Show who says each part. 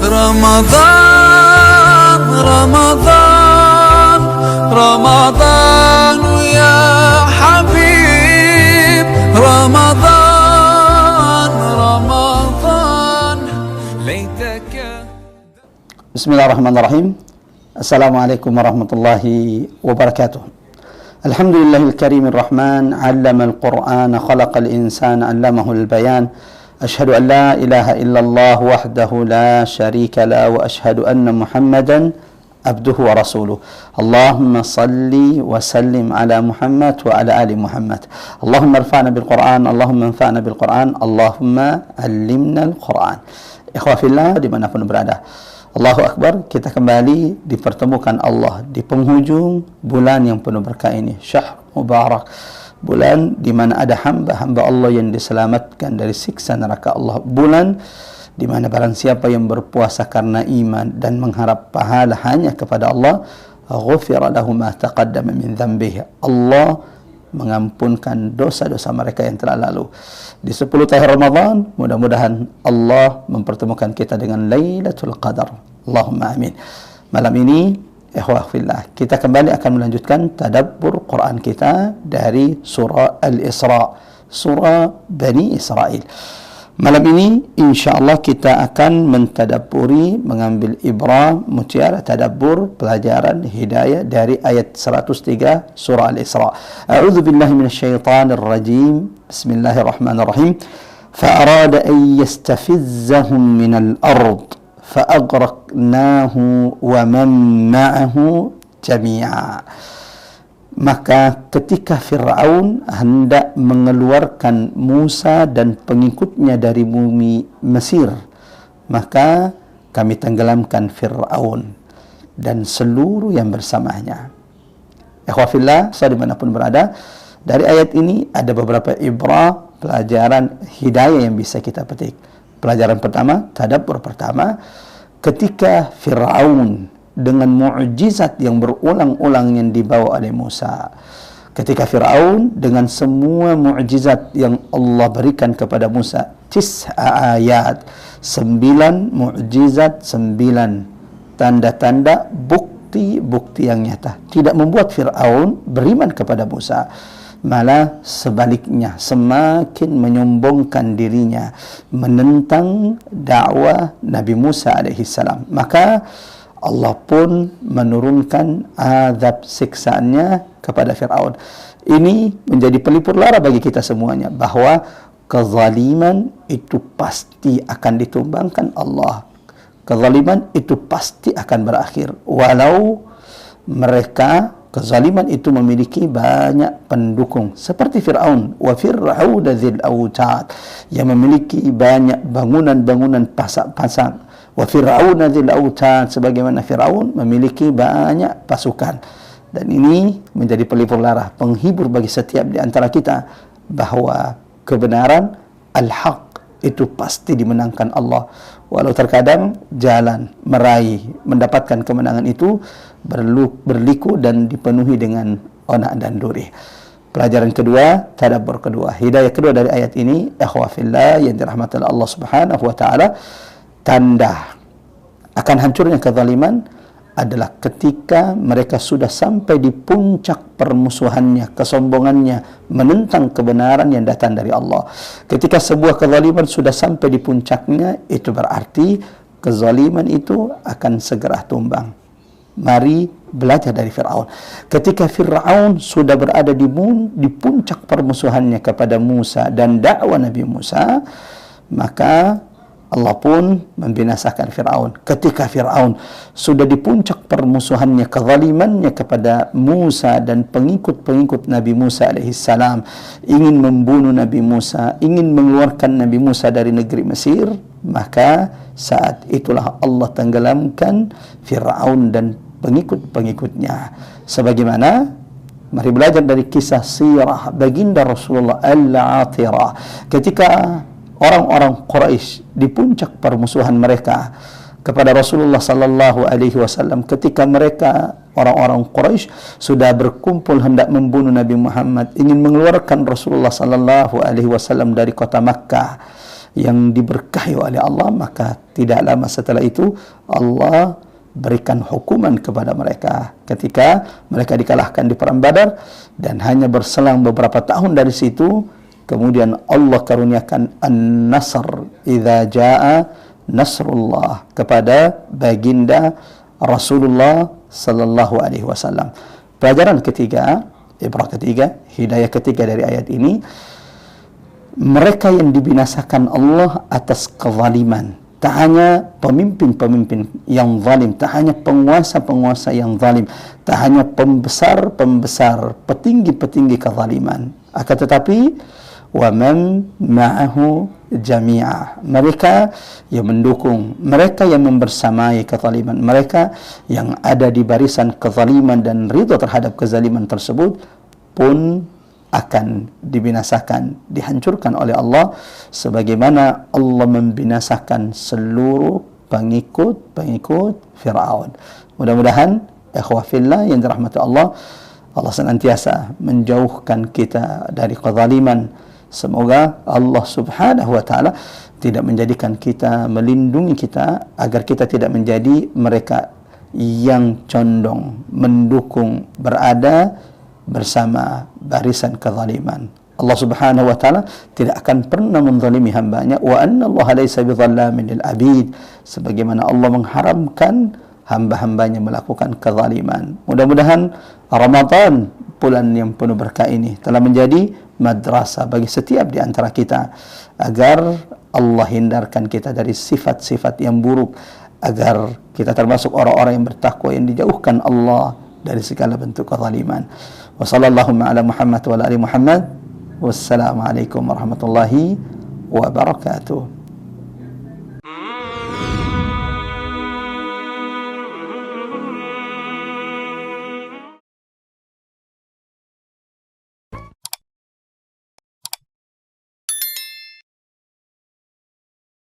Speaker 1: رمضان رمضان رمضان يا حبيب رمضان رمضان ليتك.
Speaker 2: بسم الله الرحمن الرحيم. السلام عليكم ورحمة الله وبركاته. الحمد لله الكريم الرحمن علم القرآن خلق الإنسان علمه البيان. أشهد أن لا إله إلا الله وحده لا شريك له وأشهد أن محمدا عبده ورسوله. اللهم صل وسلم على محمد وعلى آل محمد. اللهم ارفعنا بالقرآن، اللهم انفعنا بالقرآن، اللهم علمنا القرآن. Ikhwah fillah dimanapun berada, Allahu Akbar, kita kembali dipertemukan Allah di penghujung bulan yang penuh berkah ini, Syahr Mubarak, bulan di mana ada hamba-hamba Allah yang diselamatkan dari siksa neraka Allah, bulan di mana barang siapa yang berpuasa karena iman dan mengharap pahala hanya kepada Allah, ghufira lahu ma taqaddama min dhanbihi, Allah mengampunkan dosa-dosa mereka yang telah lalu. Di 10 tahun Ramadan, mudah-mudahan Allah mempertemukan kita dengan Lailatul Qadar. Allahumma amin. Malam ini, ikhwah fillah, kita kembali akan melanjutkan tadabbur Quran kita dari surah Al-Isra, surah Bani Israel. Malam ini insyaallah kita akan mentadabburi, mengambil ibrah, mutiara tadabbur, pelajaran hidayah dari ayat 103 surah Al-Isra. A'udzu billahi minasyaitonir rajim. Bismillahirrahmanirrahim. Fa'arada an yastafizzahum minal ard fa'aghraqnahu wa man ma'ahu jami'a. Maka ketika Fir'aun hendak mengeluarkan Musa dan pengikutnya dari bumi Mesir, maka kami tenggelamkan Fir'aun dan seluruh yang bersamanya. Ikhwafillah, saya dimanapun berada, dari ayat ini ada beberapa ibrah, pelajaran hidayah yang bisa kita petik. Pelajaran pertama, tadabbur pertama, ketika Fir'aun dengan mu'jizat yang berulang-ulang yang dibawa oleh Musa. Ketika Fir'aun dengan semua mu'jizat yang Allah berikan kepada Musa, 9 ayat, 9 mu'jizat, 9 tanda-tanda, bukti-bukti yang nyata, tidak membuat Fir'aun beriman kepada Musa. Malah sebaliknya, semakin menyombongkan dirinya, menentang dakwah Nabi Musa alaihissalam. Maka Allah pun menurunkan azab siksaannya kepada Fir'aun. Ini menjadi pelipur lara bagi kita semuanya, bahwa kezaliman itu pasti akan ditumbangkan Allah. Kezaliman itu pasti akan berakhir, walau mereka, kezaliman itu memiliki banyak pendukung, seperti Fir'aun, wa fir'aun dzil autad, yang memiliki banyak bangunan-bangunan pasak-pasak, wa fir'aun dzil autad, sebagaimana Fir'aun memiliki banyak pasukan. Dan ini menjadi pelipur lara, penghibur bagi setiap di antara kita, bahwa kebenaran al-haq itu pasti dimenangkan Allah. Walau terkadang jalan meraih mendapatkan kemenangan itu berliku dan dipenuhi dengan onak dan duri. Pelajaran kedua, tadabbur kedua, hidayah kedua dari ayat ini, ikhwah fillah yang dirahmati Allah Subhanahu wa taala, tanda akan hancurnya kezaliman adalah ketika mereka sudah sampai di puncak permusuhannya, kesombongannya, menentang kebenaran yang datang dari Allah. Ketika sebuah kezaliman sudah sampai di puncaknya, itu berarti kezaliman itu akan segera tumbang. Mari belajar dari Fir'aun. Ketika Fir'aun sudah berada di puncak permusuhannya kepada Musa dan dakwah Nabi Musa, maka Allah pun membinasakan Fir'aun. Ketika Fir'aun sudah di puncak permusuhannya, kezalimannya kepada Musa dan pengikut-pengikut Nabi Musa alaihissalam, ingin membunuh Nabi Musa, ingin mengeluarkan Nabi Musa dari negeri Mesir, maka saat itulah Allah tenggelamkan Fir'aun dan pengikut-pengikutnya. Sebagaimana, mari belajar dari kisah sirah baginda Rasulullah Al-Athirah, ketika orang-orang Quraisy di puncak permusuhan mereka kepada Rasulullah sallallahu alaihi wasallam, ketika mereka orang-orang Quraisy sudah berkumpul hendak membunuh Nabi Muhammad, ingin mengeluarkan Rasulullah sallallahu alaihi wasallam dari kota Makkah, yang diberkahi oleh Allah, maka tidak lama setelah itu Allah berikan hukuman kepada mereka ketika mereka dikalahkan di perang Badar, dan hanya berselang beberapa tahun dari situ kemudian Allah karuniakan an-nasr, idza jaa nasrullah, kepada baginda Rasulullah sallallahu alaihi wasallam. Pelajaran ketiga, ibrah ketiga, hidayah ketiga dari ayat ini, mereka yang dibinasakan Allah atas kezaliman. Tak hanya pemimpin-pemimpin yang zalim, tak hanya penguasa-penguasa yang zalim, tak hanya pembesar-pembesar, petinggi-petinggi kezaliman, akan tetapi wa man ma'ahu jami'a, mereka yang mendukung, mereka yang membersamai kezaliman, mereka yang ada di barisan kezaliman dan ridha terhadap kezaliman tersebut pun akan dibinasakan, dihancurkan oleh Allah sebagaimana Allah membinasakan seluruh pengikut-pengikut Fir'aun. Mudah-mudahan ikhwah fillah yang dirahmati Allah, Allah senantiasa menjauhkan kita dari kezaliman. Semoga Allah Subhanahu wa taala tidak menjadikan kita, melindungi kita agar kita tidak menjadi mereka yang condong mendukung, berada bersama barisan kezaliman. Allah Subhanahu wa taala tidak akan pernah menzalimi hambanya, wa anna Allah laisa bidzallamin lil abid, sebagaimana Allah mengharamkan hamba-hambanya melakukan kezaliman. Mudah-mudahan Ramadan, bulan yang penuh berkah ini, telah menjadi madrasah bagi setiap di antara kita agar Allah hindarkan kita dari sifat-sifat yang buruk, agar kita termasuk orang-orang yang bertakwa, yang dijauhkan Allah dari segala bentuk kezaliman. Wa sallallahu ala Muhammad wa ala ali Muhammad. Wassalamualaikum warahmatullahi wabarakatuh.